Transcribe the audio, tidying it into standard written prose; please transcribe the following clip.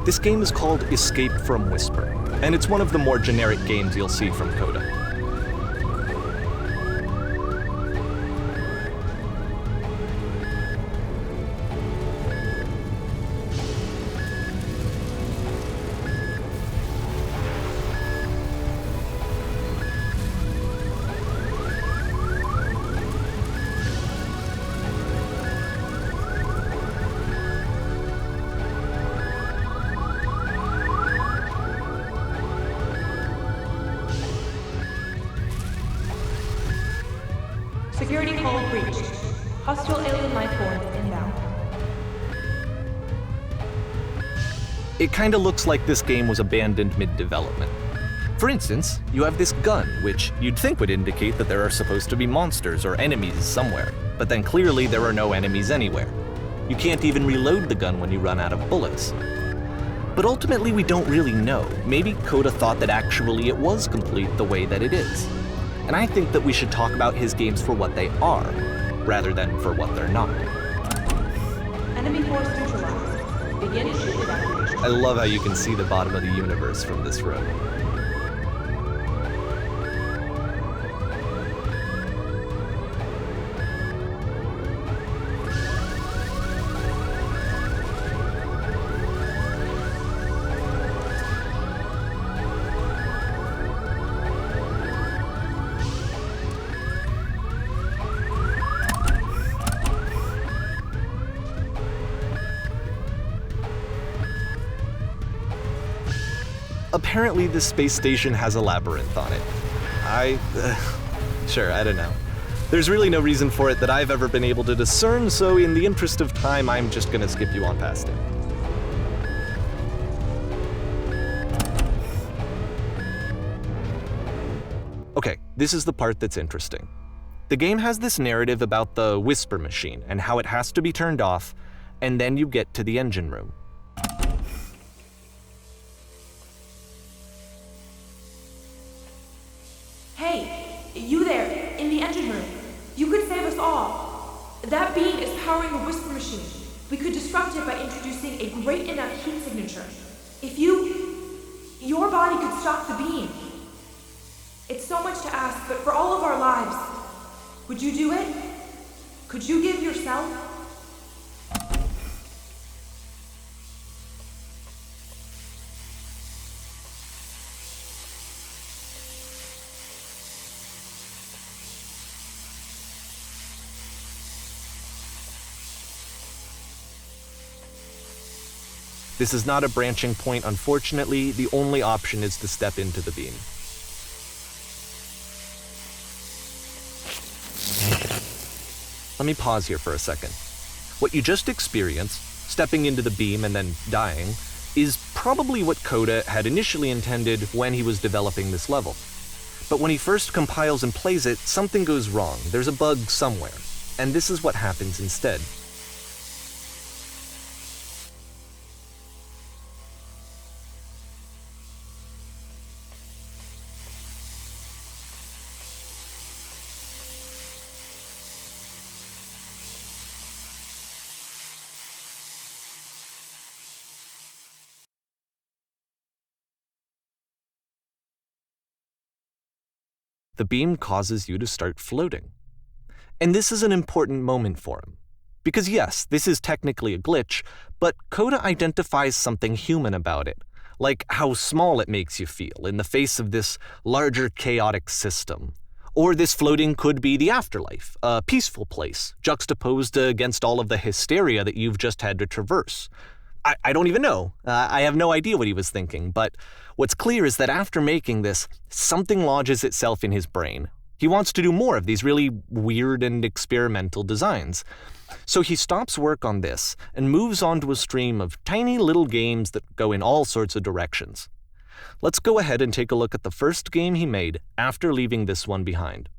This game is called Escape from Whisper, and it's one of the more generic games you'll see from Coda. Security call breached. Hostile alien life forms inbound. It kinda looks like this game was abandoned mid-development. For instance, you have this gun, which you'd think would indicate that there are supposed to be monsters or enemies somewhere, but then clearly there are no enemies anywhere. You can't even reload the gun when you run out of bullets. But ultimately we don't really know. Maybe Coda thought that actually it was complete the way that it is. And I think that we should talk about his games for what they are, rather than for what they're not. Enemy force neutralized. Begin ship evacuation. I love how you can see the bottom of the universe from this room. Apparently, this space station has a labyrinth on it. Sure, I don't know. There's really no reason for it that I've ever been able to discern, so in the interest of time, I'm just gonna skip you on past it. Okay, this is the part that's interesting. The game has this narrative about the Whisper Machine and how it has to be turned off, and then you get to the engine room. Hey, you there, in the engine room. You could save us all. That beam is powering the Whisper Machine. We could disrupt it by introducing a great enough heat signature. If your body could stop the beam. It's so much to ask, but for all of our lives, would you do it? Could you give yourself? This is not a branching point, unfortunately. The only option is to step into the beam. Let me pause here for a second. What you just experienced, stepping into the beam and then dying, is probably what Coda had initially intended when he was developing this level. But when he first compiles and plays it, something goes wrong. There's a bug somewhere. And this is what happens instead. The beam causes you to start floating. And this is an important moment for him. Because yes, this is technically a glitch, but Coda identifies something human about it, like how small it makes you feel in the face of this larger chaotic system. Or this floating could be the afterlife, a peaceful place, juxtaposed against all of the hysteria that you've just had to traverse. I don't even know. I have no idea what he was thinking, but what's clear is that after making this, something lodges itself in his brain. He wants to do more of these really weird and experimental designs. So he stops work on this and moves on to a stream of tiny little games that go in all sorts of directions. Let's go ahead and take a look at the first game he made after leaving this one behind.